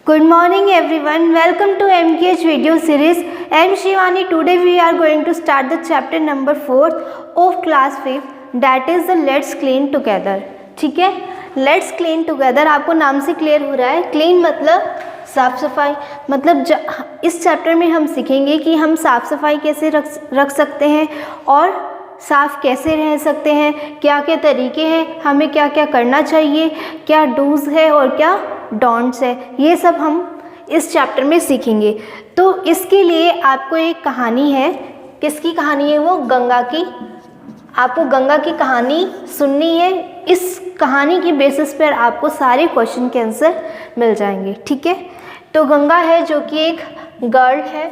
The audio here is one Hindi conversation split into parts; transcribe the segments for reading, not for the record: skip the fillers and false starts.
Good morning everyone. Welcome to MKH video series. I am Shivani. Today we are going to start the chapter number 4 of class 5, that is the Let's Clean Together. ठीक है, Let's Clean Together आपको नाम से क्लियर हो रहा है. क्लीन मतलब साफ़ सफाई. मतलब इस चैप्टर में हम सीखेंगे कि हम साफ़ सफाई कैसे रख सकते हैं और साफ़ कैसे रह सकते हैं, क्या क्या तरीके हैं, हमें क्या क्या करना चाहिए, क्या डूज़ है और क्या डोंट्स है, ये सब हम इस चैप्टर में सीखेंगे. तो इसके लिए आपको एक कहानी है. किसकी कहानी है? वो गंगा की. आपको गंगा की कहानी सुननी है. इस कहानी की बेसिस पर आपको सारे क्वेश्चन के आंसर मिल जाएंगे. ठीक है, तो गंगा है जो कि एक गर्ल है.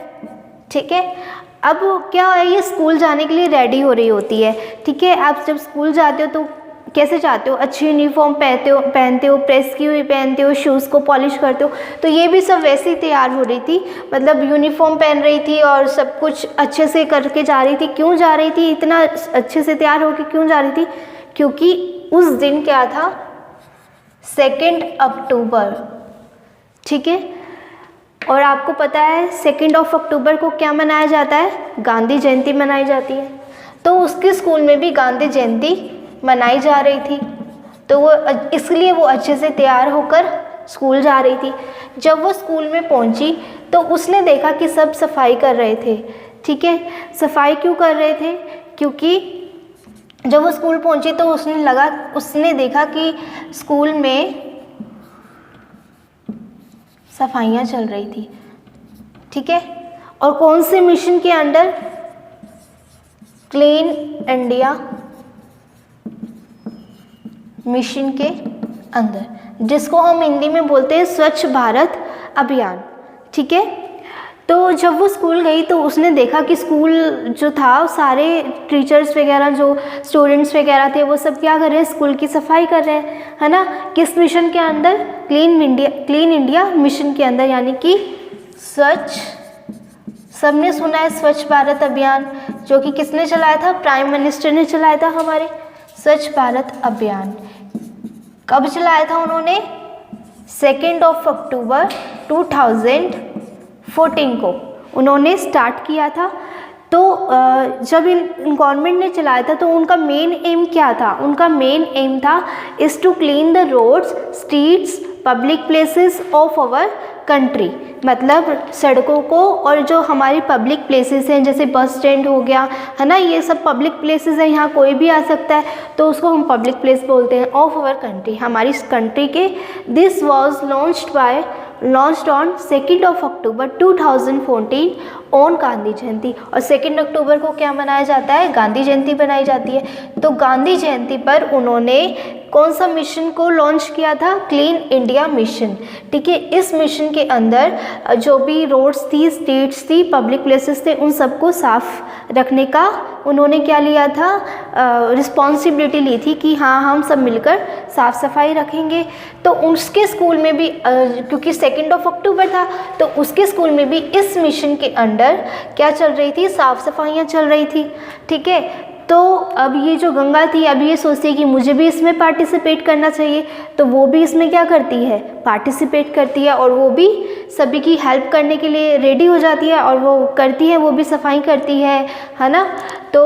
ठीक है, अब क्या है, ये स्कूल जाने के लिए रेडी हो रही होती है. ठीक है, आप जब स्कूल जाते हो तो कैसे जाते हो? अच्छी यूनिफॉर्म पहनते हो, प्रेस की हुई पहनते हो, शूज़ को पॉलिश करते हो. तो ये भी सब वैसे ही तैयार हो रही थी. मतलब यूनिफॉर्म पहन रही थी और सब कुछ अच्छे से करके जा रही थी. क्यों जा रही थी? इतना अच्छे से तैयार होकर क्यों जा रही थी? क्योंकि उस दिन क्या था? 2 अक्टूबर. ठीक है, और आपको पता है 2 अक्टूबर को क्या मनाया जाता है? गांधी जयंती मनाई जाती है. तो उसके स्कूल में भी गांधी जयंती मनाई जा रही थी. तो वो इसलिए वो अच्छे से तैयार होकर स्कूल जा रही थी. जब वो स्कूल में पहुंची तो उसने देखा कि सब सफाई कर रहे थे. ठीक है, सफाई क्यों कर रहे थे? क्योंकि जब वो स्कूल पहुंची तो उसने देखा कि स्कूल में सफाइयाँ चल रही थी. ठीक है, और कौन से मिशन के अंडर? क्लीन इंडिया मिशन के अंदर, जिसको हम हिंदी में बोलते हैं स्वच्छ भारत अभियान. ठीक है, तो जब वो स्कूल गई तो उसने देखा कि स्कूल जो था, सारे टीचर्स वगैरह, जो स्टूडेंट्स वगैरह थे, वो सब क्या कर रहे हैं? स्कूल की सफाई कर रहे हैं, है ना. किस मिशन के अंदर? क्लीन इंडिया मिशन के अंदर, यानी कि स्वच्छ, सबने सुना है स्वच्छ भारत अभियान, जो कि किसने चलाया था? प्राइम मिनिस्टर ने चलाया था हमारे. स्वच्छ भारत अभियान कब चलाया था उन्होंने? 2 अक्टूबर 2014 को उन्होंने स्टार्ट किया था. तो जब इन गवर्नमेंट ने चलाया था तो उनका मेन एम क्या था? उनका मेन एम था is to clean the roads, streets, public places of our country. मतलब सड़कों को और जो हमारी पब्लिक प्लेसेस हैं, जैसे बस स्टैंड हो गया, है ना, ये सब पब्लिक प्लेसेस हैं. यहाँ कोई भी आ सकता है, तो उसको हम पब्लिक प्लेस बोलते हैं. ऑफ आवर कंट्री, हमारी कंट्री के. This was launched on 2 October 2014 on Gandhi Jayanti. और 2 अक्टूबर को क्या मनाया जाता है? गांधी जयंती बनाई जाती है. तो गांधी जयंती पर उन्होंने कौन सा मिशन को लॉन्च किया था? Clean India mission. ठीक है, इस मिशन के अंदर जो भी रोड्स थी, स्ट्रीट्स थी, पब्लिक प्लेसेस थे, उन सबको साफ़ रखने का उन्होंने क्या लिया था? रिस्पॉन्सिबिलिटी ली थी कि हाँ, हम सब मिलकर साफ़ सफाई रखेंगे. तो उसके स्कूल में भी क्योंकि 2 अक्टूबर था, तो उसके स्कूल में भी इस मिशन के अंडर क्या चल रही थी? साफ़ सफाइयाँ चल रही थी. ठीक है, तो अब ये जो गंगा थी, अब ये सोचती है कि मुझे भी इसमें पार्टिसिपेट करना चाहिए. तो वो भी इसमें क्या करती है? पार्टिसिपेट करती है, और वो भी सभी की हेल्प करने के लिए रेडी हो जाती है, और वो करती है, वो भी सफाई करती है ना. तो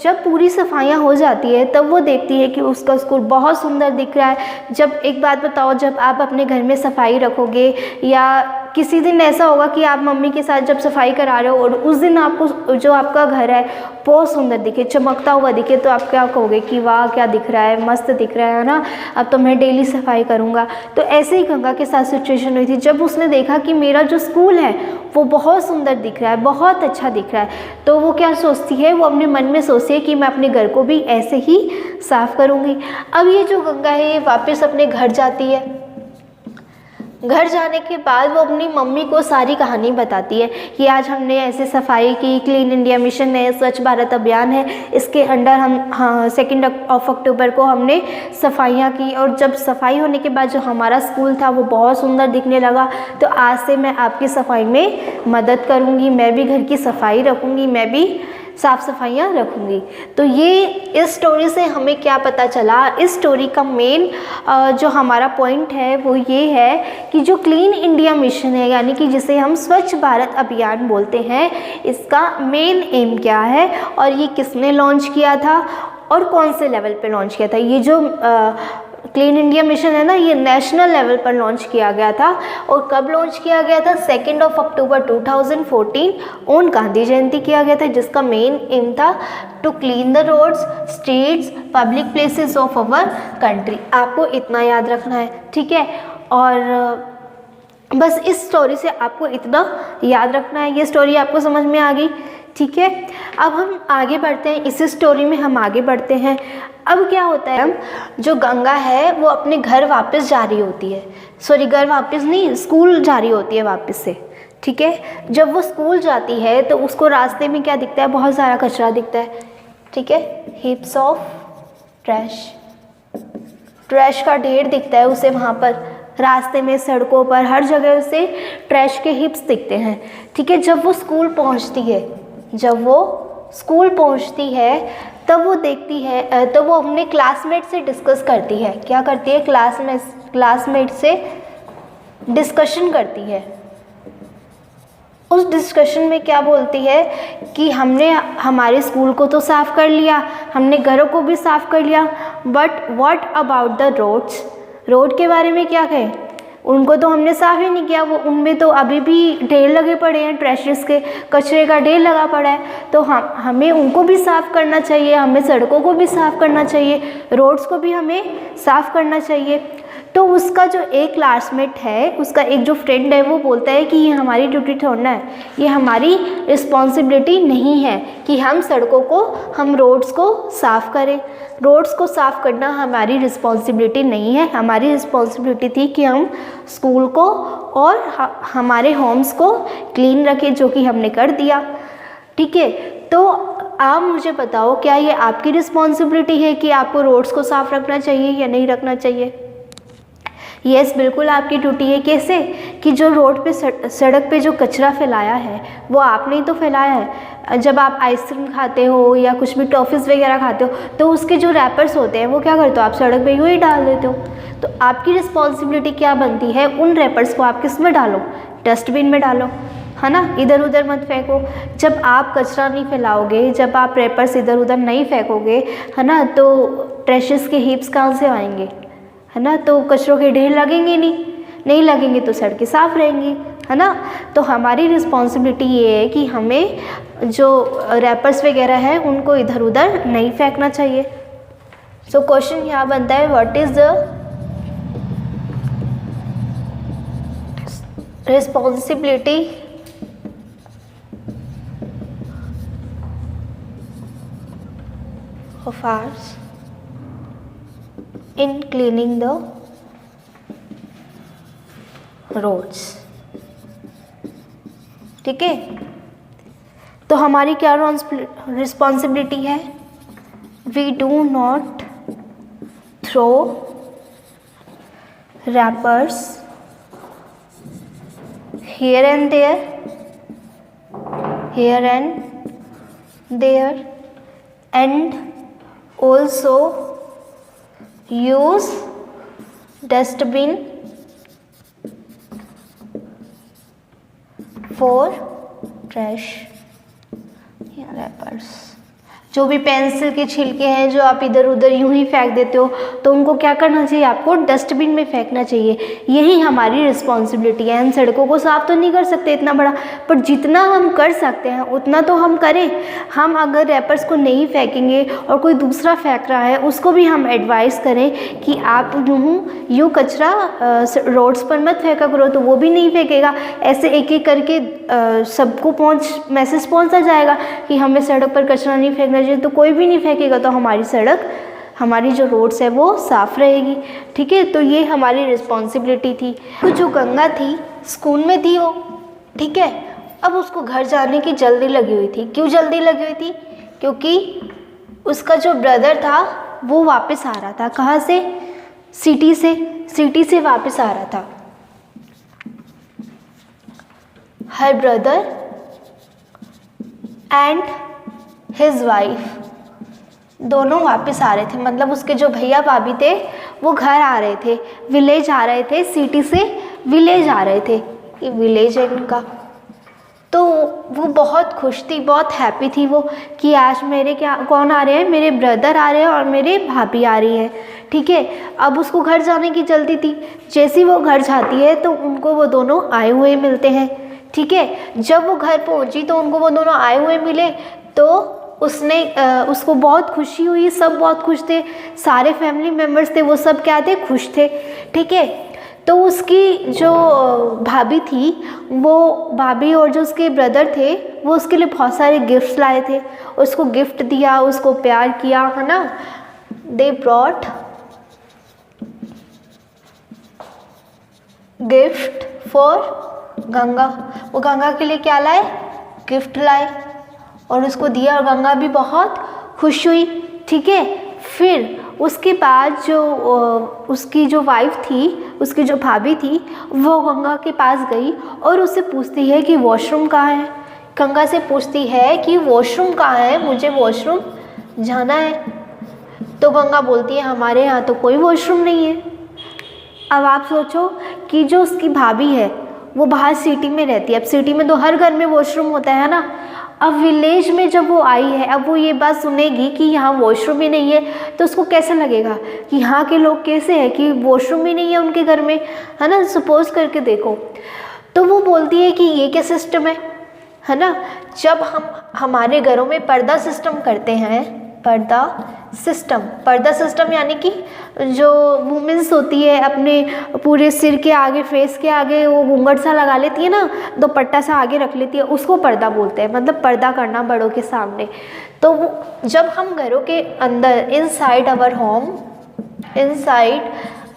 जब पूरी सफाइयाँ हो जाती है तब वो देखती है कि उसका स्कूल बहुत सुंदर दिख रहा है. जब एक बात बताओ, जब आप अपने घर में सफाई रखोगे, या किसी दिन ऐसा होगा कि आप मम्मी के साथ जब सफाई करा रहे हो और उस दिन आपको जो आपका घर है बहुत सुंदर दिखे, चमकता हुआ दिखे, तो आप क्या कहोगे कि वाह क्या दिख रहा है, मस्त दिख रहा है ना, अब तो मैं डेली सफाई करूँगा. तो ऐसे ही गंगा के साथ सिचुएशन हुई थी. जब उसने देखा कि मेरा जो स्कूल है वो बहुत सुंदर दिख रहा है, बहुत अच्छा दिख रहा है, तो वो क्या सोचती है? वो अपने मन में सोचती है कि मैं अपने घर को भी ऐसे ही साफ़ करूँगी. अब ये जो गंगा है ये वापस अपने घर जाती है. घर जाने के बाद वो अपनी मम्मी को सारी कहानी बताती है कि आज हमने ऐसे सफाई की, क्लीन इंडिया मिशन है, स्वच्छ भारत अभियान है, इसके अंडर हम 2 अक्टूबर को हमने सफाइयाँ की. और जब सफाई होने के बाद जो हमारा स्कूल था वो बहुत सुंदर दिखने लगा. तो आज से मैं आपकी सफाई में मदद करूँगी, मैं भी घर की सफाई रखूँगी, मैं भी साफ़ सफाइयाँ रखूँगी। तो ये इस स्टोरी से हमें क्या पता चला, इस स्टोरी का मेन जो हमारा पॉइंट है वो ये है कि जो क्लीन इंडिया मिशन है, यानी कि जिसे हम स्वच्छ भारत अभियान बोलते हैं, इसका मेन एम क्या है और ये किसने लॉन्च किया था और कौन से लेवल पे लॉन्च किया था। ये जो क्लीन इंडिया मिशन है ना, ये नेशनल लेवल पर लॉन्च किया गया था। और कब लॉन्च किया गया था? 2 अक्टूबर 2014 ऑन गांधी जयंती किया गया था, जिसका मेन एम था to clean the roads, streets, public places of our country. आपको इतना याद रखना है, ठीक है। और बस इस स्टोरी से आपको इतना याद रखना है। ये स्टोरी आपको समझ में आ गई, ठीक है। अब हम आगे बढ़ते हैं, इस स्टोरी में हम आगे बढ़ते हैं। अब क्या होता है, जो गंगा है वो अपने घर वापस जा रही होती है, सॉरी घर वापस नहीं, स्कूल जा रही होती है वापस से, ठीक है। जब वो स्कूल जाती है तो उसको रास्ते में क्या दिखता है? बहुत सारा कचरा दिखता है, ठीक है। हीप्स ऑफ ट्रैश का ढेर दिखता है उसे वहाँ पर रास्ते में, सड़कों पर, हर जगह उसे ट्रैश के हिप्स दिखते हैं, ठीक है। जब वो स्कूल पहुँचती है तब वो देखती है, तो वो अपने क्लासमेट से डिस्कस करती है। क्या करती है? क्लासमेट से डिस्कशन करती है। उस डिस्कशन में क्या बोलती है कि हमने हमारे स्कूल को तो साफ़ कर लिया, हमने घरों को भी साफ़ कर लिया, but what about the roads? Road के बारे में क्या कहें? उनको तो हमने साफ़ ही नहीं किया, वो उनमें तो अभी भी ढेर लगे पड़े हैं, ट्रैशेस के, कचरे का ढेर लगा पड़ा है। तो हमें उनको भी साफ़ करना चाहिए, हमें सड़कों को भी साफ़ करना चाहिए, रोड्स को भी हमें साफ़ करना चाहिए। तो उसका जो एक क्लासमेट है, उसका एक जो फ्रेंड है, वो बोलता है कि ये हमारी ड्यूटी थोड़ा है, ये हमारी रिस्पॉन्सिबिलिटी नहीं है कि हम सड़कों को, हम रोड्स को साफ़ करें। रोड्स को साफ़ करना हमारी रिस्पॉन्सिबिलिटी नहीं है, हमारी रिस्पॉन्सिबिलिटी थी कि हम स्कूल को और हमारे होम्स को क्लीन रखें, जो कि हमने कर दिया, ठीक है। तो आप मुझे बताओ, क्या ये आपकी रिस्पॉन्सिबिलिटी है कि आपको रोड्स को साफ़ रखना चाहिए या नहीं रखना चाहिए? यस, बिल्कुल आपकी ड्यूटी है। कैसे? कि जो रोड पे, सड़क पे जो कचरा फैलाया है वो आपने ही तो फैलाया है। जब आप आइसक्रीम खाते हो या कुछ भी टॉफ़ीज़ वगैरह खाते हो तो उसके जो रैपर्स होते हैं वो क्या करते हो? आप सड़क पे यूँ ही डाल देते हो। तो आपकी रिस्पॉन्सिबिलिटी क्या बनती है? उन रैपर्स को आप किस में डालो? डस्टबिन में डालो, है ना, इधर उधर मत फेंको। जब आप कचरा नहीं फैलाओगे, जब आप रैपर्स इधर उधर नहीं फेंकोगे, है ना, तो ट्रैशेस के हीप्स कहाँ से आएंगे, है ना। तो कचरों के ढेर लगेंगे नहीं लगेंगे तो सड़कें साफ़ रहेंगी, है ना। तो हमारी रिस्पॉन्सिबिलिटी ये है कि हमें जो रैपर्स वगैरह हैं उनको इधर उधर नहीं फेंकना चाहिए। सो क्वेश्चन यहाँ बनता है, what is the responsibility of hours in cleaning the roads, ठीक है। तो हमारी क्या रिस्पॉन्सिबिलिटी है? We do not throw wrappers here and there and also use dustbin for trash या रैपर्स। जो भी पेंसिल के छिलके हैं जो आप इधर उधर यूं ही फेंक देते हो, तो उनको क्या करना चाहिए? आपको डस्टबिन में फेंकना चाहिए। यही हमारी रिस्पॉन्सिबिलिटी है। हम सड़कों को साफ़ तो नहीं कर सकते इतना बड़ा, पर जितना हम कर सकते हैं उतना तो हम करें। हम अगर रैपर्स को नहीं फेंकेंगे और कोई दूसरा फेंक रहा है उसको भी हम एडवाइस करें कि आप यूँ कचरा रोड्स पर मत फेंका करो, तो वो भी नहीं फेंकेगा। ऐसे एक एक करके सबको मैसेज पहुँचा जाएगा कि हमें सड़क पर कचरा नहीं फेंकना, तो कोई भी नहीं फेंकेगा, तो हमारी सड़क, हमारी जो रोड्स है वो साफ़ रहेगी, ठीक है। तो ये हमारी रिस्पॉन्सिबिलिटी थी। तो जो गंगा थी स्कूल में थी वो, ठीक है। अब उसको घर जाने की जल्दी लगी हुई थी। क्यों जल्दी लगी हुई थी? क्योंकि उसका जो ब्रदर था वो वापस आ रहा था। कहाँ से? सिटी से वापस आ रहा था। Her brother and his wife, दोनों वापस आ रहे थे, मतलब उसके जो भैया भाभी थे वो घर आ रहे थे, विलेज आ रहे थे, सिटी से विलेज आ रहे थे, ये विलेज है उनका। तो वो बहुत खुश थी, बहुत हैप्पी थी वो कि आज मेरे क्या कौन आ रहे हैं, मेरे ब्रदर आ रहे हैं और मेरे भाभी आ रही है। ठीक है, अब उसको घर जाने की जल्दी थी। जैसे ही वो घर जाती है तो उनको वो दोनों आए हुए मिलते हैं। ठीक है, जब वो घर पहुंची तो उनको वो दोनों आए हुए मिले तो उसको बहुत खुशी हुई, सब बहुत खुश थे, सारे फैमिली मेम्बर्स थे वो सब क्या थे, खुश थे। ठीक है, तो उसकी जो भाभी थी, वो भाभी और जो उसके ब्रदर थे वो उसके लिए बहुत सारे गिफ्ट्स लाए थे, उसको गिफ्ट दिया, उसको प्यार किया, है ना। They brought gift for Ganga, वो गंगा के लिए क्या लाए, गिफ्ट लाए और उसको दिया और गंगा भी बहुत खुश हुई। ठीक है, फिर उसके बाद जो उसकी जो वाइफ थी, उसकी जो भाभी थी, वो गंगा के पास गई और उससे पूछती है कि वॉशरूम कहाँ है। गंगा से पूछती है कि वॉशरूम कहाँ है, मुझे वॉशरूम जाना है। तो गंगा बोलती है हमारे यहाँ तो कोई वॉशरूम नहीं है। अब आप सोचो कि जो उसकी भाभी है वो बाहर सिटी में रहती है, अब सिटी में तो हर घर में वॉशरूम होता है ना। अब विलेज में जब वो आई है, अब वो ये बात सुनेगी कि यहाँ वॉशरूम ही नहीं है, तो उसको कैसा लगेगा कि यहाँ के लोग कैसे हैं कि वॉशरूम ही नहीं है उनके घर में, है ना। सपोज करके देखो, तो वो बोलती है कि ये क्या सिस्टम है ना। जब हम हमारे घरों में पर्दा सिस्टम करते हैं, पर्दा सिस्टम यानी कि जो वुमेन्स होती है अपने पूरे सिर के आगे, फेस के आगे वो घूंघट सा लगा लेती है ना, दुपट्टा सा आगे रख लेती है, उसको पर्दा बोलते हैं, मतलब पर्दा करना बड़ों के सामने। तो जब हम घरों के अंदर इनसाइड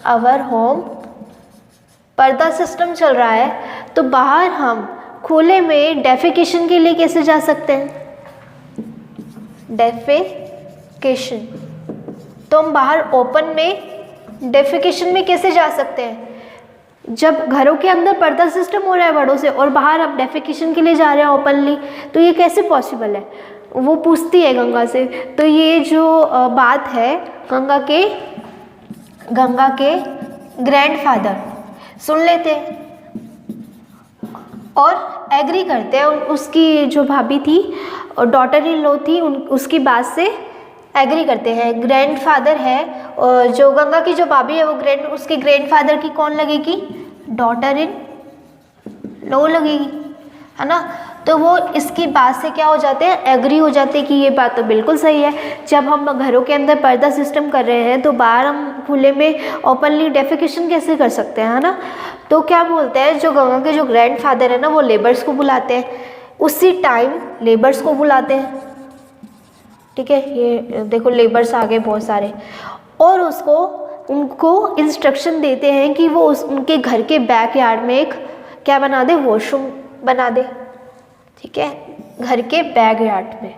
आवर होम पर्दा सिस्टम चल रहा है, तो बाहर हम खुले में डेफिकेशन के लिए कैसे जा सकते हैं, डेफिकेशन। तो हम बाहर ओपन में डेफिकेशन में कैसे जा सकते हैं, जब घरों के अंदर पर्दा सिस्टम हो रहा है बड़ों से और बाहर आप डेफिकेशन के लिए जा रहे हैं ओपनली, तो ये कैसे पॉसिबल है। वो पूछती है गंगा से। तो ये जो बात है गंगा के ग्रैंडफादर सुन लेते हैं और एग्री करते हैं। उसकी जो भाभी थी और डॉटर इन लॉ थी, उसकी बात से एग्री करते हैं। ग्रैंडफादर है और जो गंगा की जो भाभी है वो उसके ग्रैंडफादर की कौन लगेगी, डॉटर इन लॉ लगेगी, है ना। तो वो इसकी बात से क्या हो जाते हैं, एग्री हो जाते हैं कि ये बात तो बिल्कुल सही है। जब हम घरों के अंदर पर्दा सिस्टम कर रहे हैं तो बाहर हम खुले में ओपनली डेफिकेशन कैसे कर सकते हैं, है ना। तो क्या बोलते हैं, जो गंगा के जो ग्रैंडफादर है ना, वो लेबर्स को बुलाते हैं, उसी टाइम लेबर्स को बुलाते हैं। ठीक है, ये देखो लेबर्स आ गए बहुत सारे, और उनको इंस्ट्रक्शन देते हैं कि वो उनके घर के बैकयार्ड में एक क्या बना दे, वॉशरूम बना दे। ठीक है, घर के बैकयार्ड में,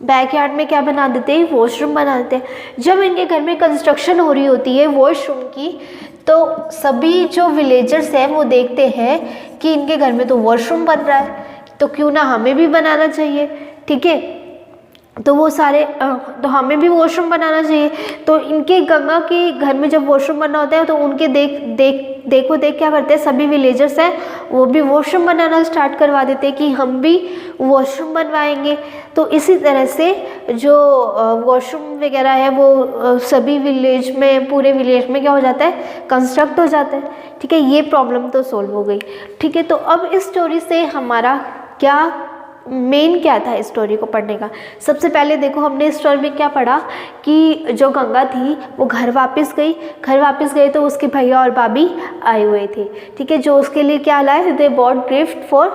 बैकयार्ड में क्या बना देते हैं, वॉशरूम बना देते हैं। जब इनके घर में कंस्ट्रक्शन हो रही होती है वॉशरूम की, तो सभी जो विलेजर्स हैं वो देखते हैं कि इनके घर में तो वॉशरूम बन रहा है, तो क्यों ना हमें भी बनाना चाहिए। ठीक है, तो वो सारे तो हमें भी वॉशरूम बनाना चाहिए। तो इनके गंगा के घर में जब वॉशरूम बनना होता है तो उनके देख क्या करते हैं, सभी विलेजर्स हैं वो भी वॉशरूम बनाना स्टार्ट करवा देते हैं कि हम भी वॉशरूम बनवाएंगे। तो इसी तरह से जो वॉशरूम वगैरह है वो सभी विलेज में, पूरे विलेज में क्या हो जाता है, कंस्ट्रक्ट हो जाता है। ठीक है, ये प्रॉब्लम तो सोल्व हो गई। ठीक है, तो अब इस स्टोरी से हमारा क्या था इस स्टोरी को पढ़ने का। सबसे पहले देखो हमने इस स्टोरी में क्या पढ़ा कि जो गंगा थी वो घर वापस गई तो उसके भैया और भाभी आए हुए थे। ठीक है, जो उसके लिए क्या लाए, they bought gift for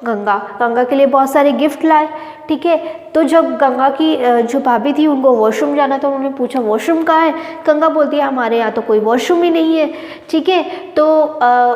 Ganga के लिए बहुत सारे गिफ्ट लाए। ठीक है, तो जब गंगा की जो भाभी थी उनको वॉशरूम जाना, तो उन्होंने पूछा वॉशरूम कहाँ है। गंगा बोलती है हमारे यहाँ तो कोई वॉशरूम ही नहीं है। ठीक है, तो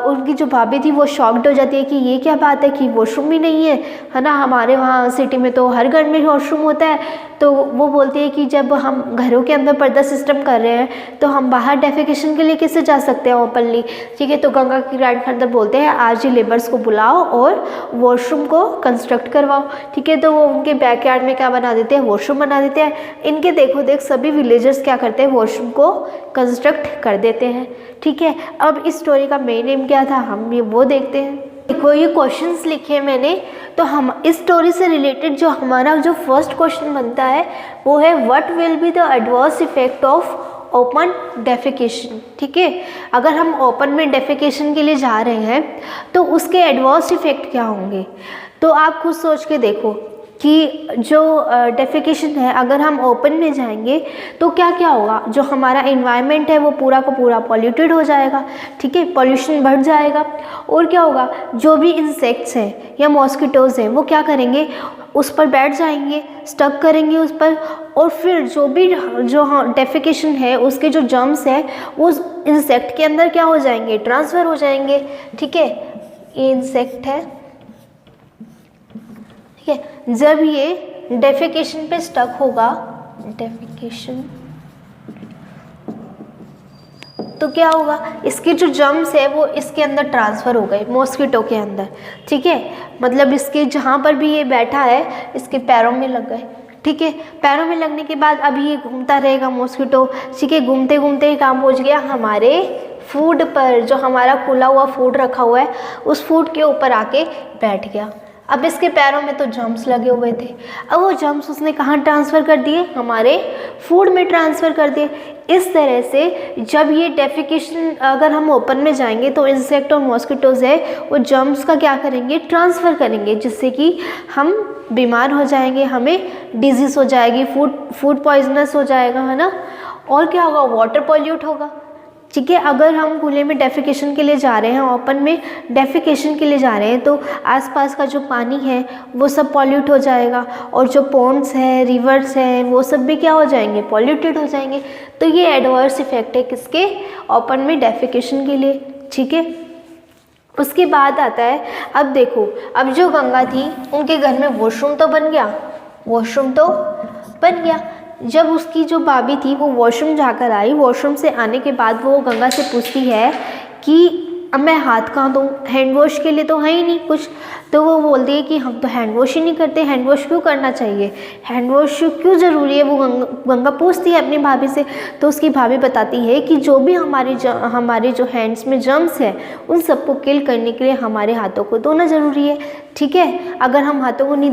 उनकी जो भाभी थी वो शॉक्ड हो जाती है कि ये क्या बात है कि वॉशरूम ही नहीं है ना, हमारे वहाँ सिटी में तो हर घर में वॉशरूम होता है। तो वो बोलती है कि जब हम घरों के अंदर पर्दा सिस्टम कर रहे हैं तो हम बाहर डेफिकेशन के लिए कैसे जा सकते हैं ओपनली, ठीक है। तो गंगा की ग्रैंडफादर बोलते हैं आज ही लेबर्स को बुलाओ और वॉशरूम को कंस्ट्रक्ट करवाओ, ठीक है। तो वो उनके बैकयार्ड में क्या बना देते हैं, वॉशरूम बना देते हैं। इनके देखो देख सभी विलेजर्स क्या करते हैं, वॉशरूम को कंस्ट्रक्ट कर देते हैं, ठीक है। अब इस स्टोरी का मेन एम क्या था, हम ये वो देखते हैं। देखो ये क्वेश्चंस लिखे हैं मैंने, तो हम इस स्टोरी से रिलेटेड जो हमारा जो फर्स्ट क्वेश्चन बनता है वो है what will be the adverse effect of open defecation, ठीक है। अगर हम ओपन में डेफिकेशन के लिए जा रहे हैं तो उसके एडवर्स इफेक्ट क्या होंगे। तो आप खुद सोच के देखो कि जो डेफिकेशन है अगर हम ओपन में जाएंगे तो क्या क्या होगा, जो हमारा एनवायरनमेंट है वो पूरा का पूरा पॉल्यूटेड हो जाएगा, ठीक है, पॉल्यूशन बढ़ जाएगा। और क्या होगा, जो भी इंसेक्ट्स हैं या मॉस्किटोज़ हैं वो क्या करेंगे, उस पर बैठ जाएंगे, स्टक करेंगे उस पर, और फिर जो भी जो डेफिकेशन है उसके जो जर्म्स है वो इंसेक्ट के अंदर क्या हो जाएंगे, ट्रांसफ़र हो जाएंगे, ठीक है। ये इंसेक्ट है, ठीक है। जब ये डेफिकेशन पे स्टक होगा, डेफिकेशन, तो क्या होगा, इसके जो जर्म्स है वो इसके अंदर ट्रांसफ़र हो गए मॉस्किटो के अंदर, ठीक है। मतलब इसके जहाँ पर भी ये बैठा है इसके पैरों में लग गए, ठीक है। पैरों में लगने के बाद अभी ये घूमता रहेगा मॉस्किटो, ठीक है। घूमते घूमते ही काम पहुँच गया हमारे फूड पर, जो हमारा खुला हुआ फूड रखा हुआ है उस फूड के ऊपर आके बैठ गया। अब इसके पैरों में तो जर्म्स लगे हुए थे, अब वो जर्म्स उसने कहाँ ट्रांसफ़र कर दिए, हमारे फूड में ट्रांसफ़र कर दिए। इस तरह से जब ये डेफिकेशन अगर हम ओपन में जाएंगे तो इंसेक्ट और मॉस्किटोज़ है वो जर्म्स का क्या करेंगे, ट्रांसफ़र करेंगे, जिससे कि हम बीमार हो जाएंगे, हमें डिजीज़ हो जाएगी, फूड पॉइजनस हो जाएगा, है ना। और क्या होगा, वाटर पॉल्यूट होगा, ठीक है। अगर हम खुले में डेफिकेशन के लिए जा रहे हैं, ओपन में डेफिकेशन के लिए जा रहे हैं तो आसपास का जो पानी है वो सब पॉल्यूट हो जाएगा, और जो पॉन्ड्स हैं, रिवर्स हैं, वो सब भी क्या हो जाएंगे, पॉल्यूटेड हो जाएंगे। तो ये एडवर्स इफेक्ट है किसके, ओपन में डेफिकेशन के लिए, ठीक है। उसके बाद आता है, अब देखो, अब जो गंगा थी उनके घर में वॉशरूम तो बन गया, वॉशरूम तो बन गया। जब उसकी जो भाभी थी वो वॉशरूम जाकर आई, वॉशरूम से आने के बाद वो गंगा से पूछती है कि अब मैं हाथ कहाँ धोऊँ, हैंड वॉश के लिए तो है ही नहीं कुछ। तो वो बोलती है कि हम तो हैंड वॉश ही नहीं करते, हैंड वॉश क्यों करना चाहिए, हैंड वॉश क्यों ज़रूरी है, वो गंगा पूछती है अपनी भाभी से। तो उसकी भाभी बताती है कि जो भी हमारे जो हैंड्स में जर्म्स है उन सबको किल करने के लिए हमारे हाथों को धोना ज़रूरी है, ठीक है। अगर हम हाथों को नहीं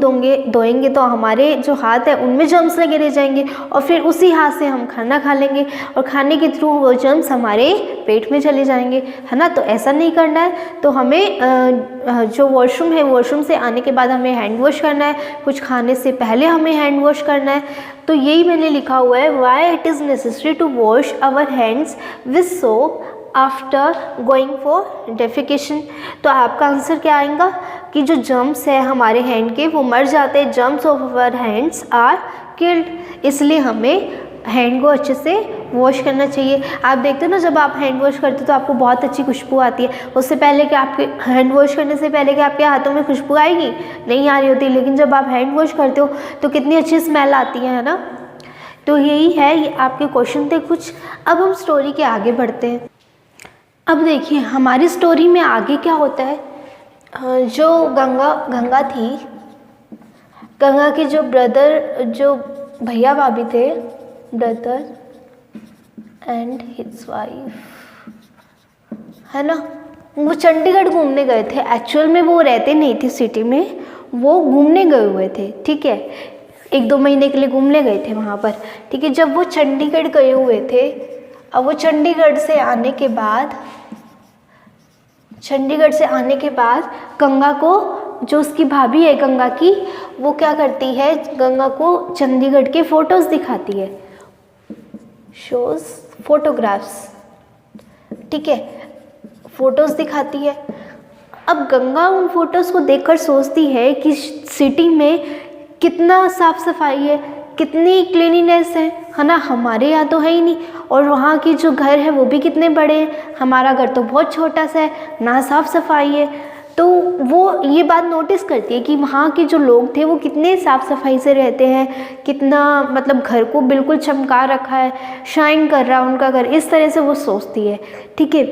धोएंगे तो हमारे जो हाथ है उनमें जर्म्स लगे रह जाएंगे, और फिर उसी हाथ से हम खाना खा लेंगे और खाने के थ्रू वो जर्म्स हमारे पेट में चले जाएंगे, है ना। तो ऐसा नहीं करना है। तो हमें जो वॉशरूम है, वॉशरूम से आने के बाद हमें हैंड वॉश करना है, कुछ खाने से पहले हमें हैंड वॉश करना है। तो यही मैंने लिखा हुआ है, why it is necessary to wash our hands with soap after going for defecation. तो आपका आंसर क्या आएगा कि जो जर्म्स है हमारे हैंड के वो मर जाते हैं, germs of our hands are killed, इसलिए हमें हैंड को अच्छे से वॉश करना चाहिए। आप देखते हो ना, जब आप हैंड वॉश करते हो तो आपको बहुत अच्छी खुशबू आती है। उससे पहले कि आपके हैंड वॉश करने से पहले कि आपके हाथों में खुशबू आएगी, नहीं आ रही होती, लेकिन जब आप हैंड वॉश करते हो तो कितनी अच्छी स्मेल आती है ना। तो यही है, ये आपके क्वेश्चन थे कुछ। अब हम स्टोरी के आगे बढ़ते हैं। अब देखिए हमारी स्टोरी में आगे क्या होता है। जो गंगा थी, गंगा के जो ब्रदर, जो भैया भाभी थे, ब्रदर एंड हिज वाइफ, है ना, वो चंडीगढ़ घूमने गए थे। एक्चुअल में वो रहते नहीं थे सिटी में, वो घूमने गए हुए थे, ठीक है, 1-2 महीने के लिए घूमने गए थे वहाँ पर, ठीक है। जब वो चंडीगढ़ गए हुए थे, अब वो चंडीगढ़ से आने के बाद गंगा को, जो उसकी भाभी है गंगा की, वो क्या करती है, गंगा को चंडीगढ़ के फ़ोटोज़ दिखाती है, शोज़ फोटोग्राफ्स, ठीक है, फ़ोटोज़ दिखाती है। अब गंगा उन फ़ोटोज़ को देखकर सोचती है कि सिटी में कितना साफ़ सफाई है, कितनी क्लीनिनेस है ना, हमारे यहाँ तो है ही नहीं। और वहाँ की जो घर है वो भी कितने बड़े हैं, हमारा घर तो बहुत छोटा सा है, ना साफ़ सफाई है। तो वो ये बात नोटिस करती है कि वहाँ के जो लोग थे वो कितने साफ़ सफाई से रहते हैं, कितना मतलब घर को बिल्कुल चमका रखा है, शाइन कर रहा है उनका घर, इस तरह से वो सोचती है। ठीक है,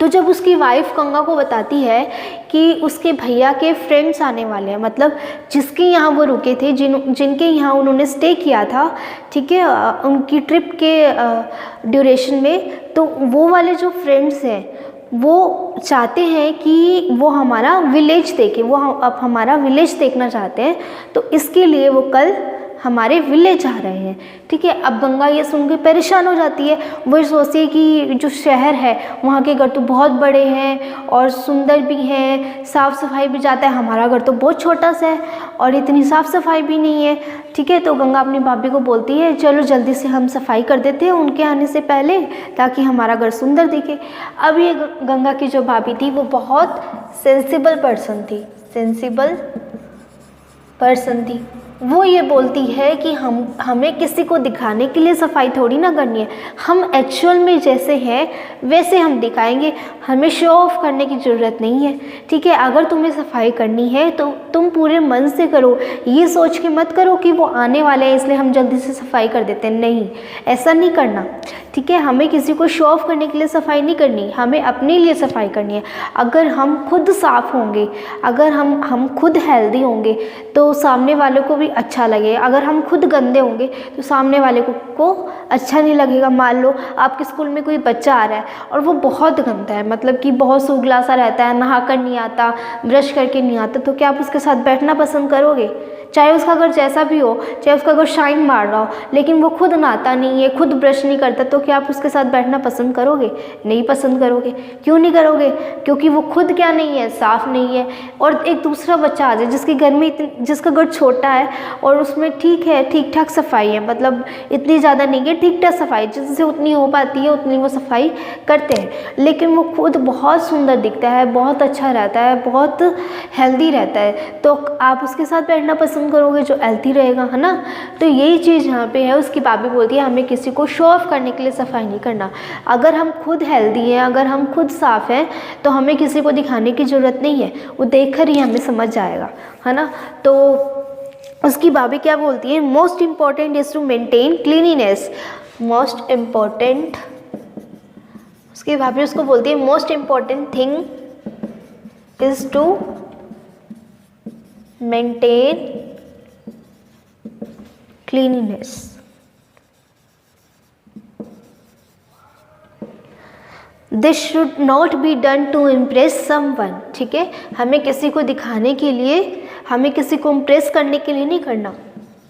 तो जब उसकी वाइफ गंगा को बताती है कि उसके भैया के फ्रेंड्स आने वाले हैं, मतलब जिसके यहाँ वो रुके थे, जिनके यहाँ उन्होंने स्टे किया था, ठीक है, उनकी ट्रिप के ड्यूरेशन में, तो वो वाले जो फ्रेंड्स हैं वो चाहते हैं कि वो हमारा विलेज देखें, वो अब हमारा विलेज देखना चाहते हैं, तो इसके लिए वो कल हमारे विलेज आ रहे हैं। ठीक है, अब गंगा ये सुन के परेशान हो जाती है। वो सोचती है कि जो शहर है वहाँ के घर तो बहुत बड़े हैं और सुंदर भी हैं, साफ़ सफाई भी जाता है, हमारा घर तो बहुत छोटा सा है और इतनी साफ़ सफाई भी नहीं है। ठीक है, तो गंगा अपनी भाभी को बोलती है चलो जल्दी से हम सफाई कर देते हैं उनके आने से पहले, ताकि हमारा घर सुंदर दिखे। अब ये गंगा की जो भाभी थी वो बहुत सेंसिबल पर्सन थी। वो ये बोलती है कि हमें किसी को दिखाने के लिए सफाई थोड़ी ना करनी है, हम एक्चुअल में जैसे हैं वैसे हम दिखाएंगे, हमें शो ऑफ करने की ज़रूरत नहीं है। ठीक है, अगर तुम्हें सफाई करनी है तो तुम पूरे मन से करो, ये सोच के मत करो कि वो आने वाले हैं इसलिए हम जल्दी से सफाई कर देते हैं, नहीं, ऐसा नहीं करना। ठीक है, हमें किसी को शो ऑफ करने के लिए सफाई नहीं करनी, हमें अपने लिए सफाई करनी है। अगर हम खुद साफ़ होंगे, अगर हम खुद हेल्दी होंगे तो सामने वाले को भी अच्छा लगेगा। अगर हम खुद गंदे होंगे तो सामने वाले को अच्छा नहीं लगेगा। मान लो आपके स्कूल में कोई बच्चा आ रहा है और वो बहुत गंदा है, मतलब कि बहुत सूखला सा रहता है, नहा कर नहीं आता, ब्रश करके नहीं आता, तो क्या आप उसके साथ बैठना पसंद करोगे? चाहे उसका घर जैसा भी हो, चाहे उसका घर शाइन मार रहा हो, लेकिन वो खुद नहाता नहीं है, खुद ब्रश नहीं करता, तो क्या आप उसके साथ बैठना पसंद करोगे? नहीं पसंद करोगे। क्यों नहीं करोगे? क्योंकि वो खुद क्या नहीं है, साफ़ नहीं है। और एक दूसरा बच्चा आ जाए जिसके घर में जिसका घर छोटा है और उसमें ठीक ठाक सफाई है, मतलब इतनी ज़्यादा नहीं है, ठीक ठाक सफाई, जिससे उतनी हो पाती है उतनी वो सफाई करते हैं, लेकिन वो खुद बहुत सुंदर दिखता है, बहुत अच्छा रहता है, बहुत हेल्दी रहता है, तो आप उसके साथ बैठना पसंद करोगे जो हेल्दी रहेगा, है ना। तो यही चीज़ यहाँ पे है। उसकी भाभी बोलती है हमें किसी को शो ऑफ करने के लिए सफाई नहीं करना। अगर हम खुद हेल्दी हैं, अगर हम खुद साफ़ हैं, तो हमें किसी को दिखाने की ज़रूरत नहीं है, वो देख कर ही हमें समझ जाएगा, है ना। तो उसकी भाभी क्या बोलती है, most important is to maintain cleanliness. Most important, उसकी भाभी उसको बोलती है most important thing is to maintain cleanliness. This should not be done to impress someone. ठीक है, हमें किसी को दिखाने के लिए, हमें किसी को इम्प्रेस करने के लिए नहीं करना।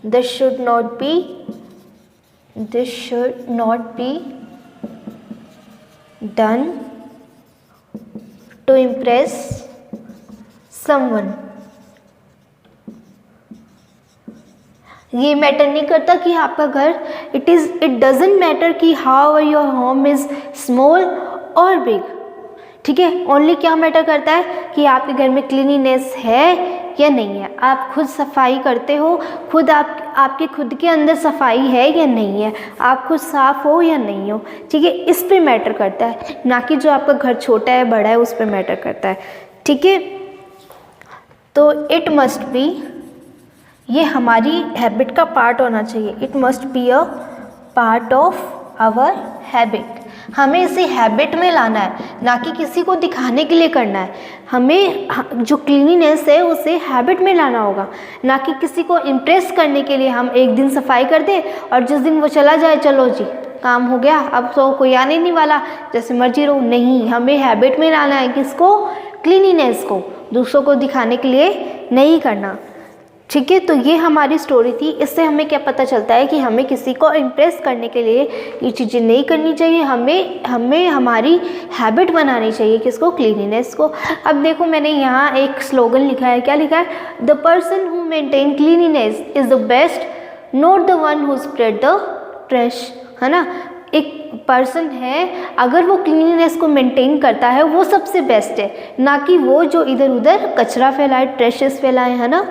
This should not be done to impress someone. ये मैटर नहीं करता कि आपका घर, इट डजेंट मैटर कि how your home is small और बिग। ठीक है, ओनली क्या मैटर करता है कि आपके घर में क्लीनिनेस है या नहीं है, आप खुद सफाई करते हो, खुद आपके खुद के अंदर सफाई है या नहीं है, आप खुद साफ़ हो या नहीं हो। ठीक है, इस पे मैटर करता है, ना कि जो आपका घर छोटा है बड़ा है उस पे मैटर करता है। ठीक है, तो इट मस्ट बी, ये हमारी हैबिट का पार्ट होना चाहिए। It must be a part of our habit. हमें इसे हैबिट में लाना है, ना कि किसी को दिखाने के लिए करना है। हमें जो क्लीनिनेस है उसे हैबिट में लाना होगा, ना कि किसी को इम्प्रेस करने के लिए हम एक दिन सफाई कर दें और जिस दिन वो चला जाए चलो जी काम हो गया, अब तो कोई आने नहीं वाला, जैसे मर्जी रहो। नहीं, हमें हैबिट में लाना है, किसको? क्लीनिनेस को, दूसरों को दिखाने के लिए नहीं करना। ठीक है, तो ये हमारी स्टोरी थी। इससे हमें क्या पता चलता है कि हमें किसी को इम्प्रेस करने के लिए ये चीज़ें नहीं करनी चाहिए, हमें हमारी हैबिट बनानी चाहिए, किसको? क्लीनिनेस को। अब देखो मैंने यहाँ एक स्लोगन लिखा है, क्या लिखा है? The person who maintain cleanliness is the best, not the one who spread the trash, है ना। एक पर्सन है, अगर वो क्लीनिनेस को मेंटेन करता है वो सबसे बेस्ट है, ना कि वो जो इधर उधर कचरा फैलाए, ट्रैशेस फैलाए, है ना।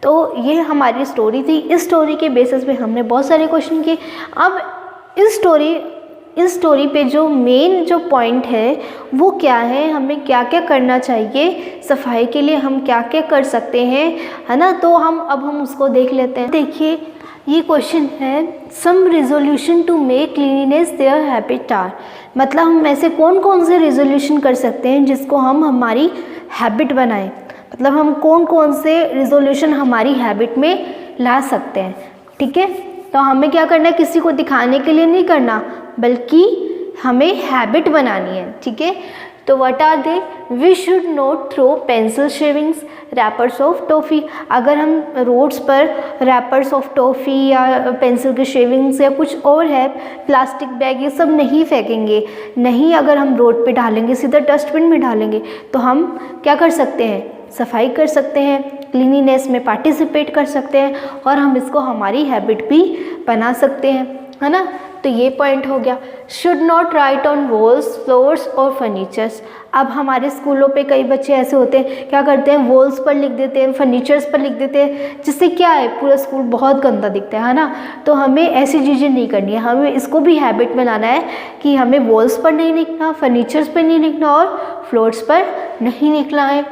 तो ये हमारी स्टोरी थी। इस स्टोरी के बेसिस पे हमने बहुत सारे क्वेश्चन किए। अब इस स्टोरी इस स्टोरी पे जो मेन जो पॉइंट है वो क्या है, हमें क्या क्या करना चाहिए, सफाई के लिए हम क्या क्या कर सकते हैं, है ना। तो हम उसको देख लेते हैं। देखिए ये क्वेश्चन है, some resolution to make cleanliness their habit are, मतलब हम ऐसे कौन कौन से रेजोल्यूशन कर सकते हैं जिसको हम हमारी हैबिट बनाएं, मतलब हम कौन कौन से रेजोल्यूशन हमारी हैबिट में ला सकते हैं। ठीक है, तो हमें क्या करना है, किसी को दिखाने के लिए नहीं करना बल्कि हमें हैबिट बनानी है। ठीक है, तो what are they, we should not throw pencil shavings, wrappers of toffee. अगर हम रोड्स पर रैपर्स ऑफ टॉफ़ी या पेंसिल के शेविंग्स या कुछ और है, प्लास्टिक बैग, ये सब नहीं फेंकेंगे, नहीं अगर हम रोड पे डालेंगे, सीधा डस्टबिन में डालेंगे, तो हम क्या कर सकते हैं, सफाई कर सकते हैं, क्लीनिनेस में पार्टिसिपेट कर सकते हैं और हम इसको हमारी हैबिट भी बना सकते हैं, है ना। तो ये पॉइंट हो गया। Should not right on walls, floors और फर्नीचर्स। अब हमारे स्कूलों पे कई बच्चे ऐसे होते हैं, क्या करते हैं, वॉल्स पर लिख देते हैं, फर्नीचर्स पर लिख देते हैं, जिससे क्या है, पूरा स्कूल बहुत गंदा दिखता है ना। तो हमें ऐसी चीज़ें नहीं करनी है, हमें इसको भी हैबिट बनाना है कि हमें वॉल्स पर नहीं लिखना, फर्नीचर्स पर नहीं लिखना और फ्लोर्स पर नहीं लिखना है।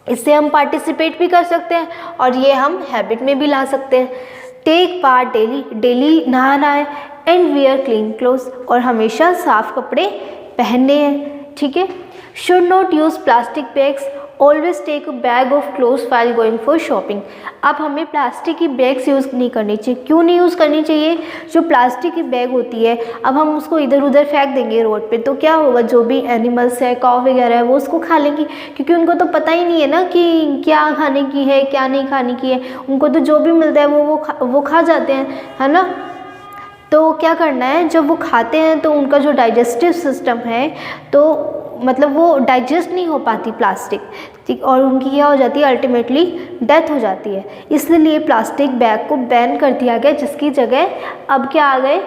इससे हम पार्टिसिपेट भी कर सकते हैं और ये हम हैबिट में भी ला सकते हैं। टेक बाथ डेली, डेली नहाना है, एंड वियर क्लीन क्लोथ्स, और हमेशा साफ कपड़े पहनने हैं। ठीक है, should not use plastic bags, always take a bag of clothes while going for shopping. अब हमें प्लास्टिक की बैग्स यूज़ नहीं करनी चाहिए। क्यों नहीं यूज़ करनी चाहिए, जो प्लास्टिक की बैग होती है, अब हम उसको इधर उधर फेंक देंगे रोड पे, तो क्या होगा, जो भी एनिमल्स है, काऊ वगैरह है, वो उसको खा लेंगी, क्योंकि उनको तो पता ही नहीं है ना कि क्या खाने की है क्या नहीं खाने की है, उनको तो जो भी मिलता है वो खा जाते हैं, है ना। तो क्या करना है, जब वो खाते हैं तो उनका जो डाइजेस्टिव सिस्टम है, तो मतलब वो डाइजेस्ट नहीं हो पाती प्लास्टिक, ठीक, और उनकी क्या हो जाती है, अल्टीमेटली डेथ हो जाती है। इसलिए प्लास्टिक बैग को बैन कर दिया गया, जिसकी जगह अब क्या आ गए,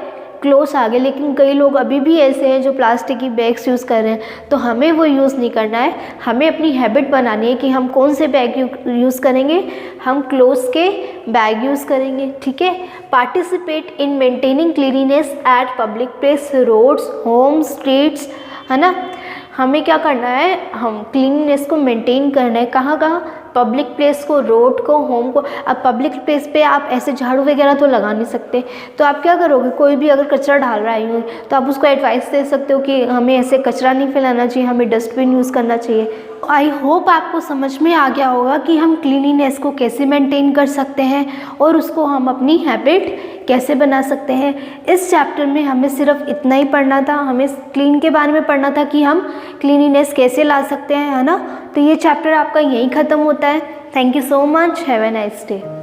क्लोथ्स आ गए। लेकिन कई लोग अभी भी ऐसे हैं जो प्लास्टिक की बैग्स यूज़ कर रहे हैं, तो हमें वो यूज़ नहीं करना है। हमें अपनी हैबिट बनानी है कि हम कौन से बैग यूज़ करेंगे, हम क्लोथ्स के बैग यूज़ करेंगे। ठीक है, participate in maintaining cleanliness at public place, roads, homes, streets, है ना। हमें क्या करना है, हम क्लीननेस को मेंटेन करना है, कहाँ कहाँ, पब्लिक प्लेस को, रोड को, होम को। अब पब्लिक प्लेस पे आप ऐसे झाड़ू वगैरह तो लगा नहीं सकते, तो आप क्या करोगे, कोई भी अगर कचरा डाल रहा है तो आप उसको एडवाइस दे सकते हो कि हमें ऐसे कचरा नहीं फैलाना चाहिए, हमें डस्टबिन यूज़ करना चाहिए। आई होप आपको समझ में आ गया होगा कि हम क्लीनिनेस को कैसे मेंटेन कर सकते हैं और उसको हम अपनी हैबिट कैसे बना सकते हैं। इस चैप्टर में हमें सिर्फ इतना ही पढ़ना था, हमें क्लीन के बारे में पढ़ना था कि हम क्लीनिनेस कैसे ला सकते हैं, है ना। तो ये चैप्टर आपका यहीं ख़त्म होता है। Thank you so much, have a nice day.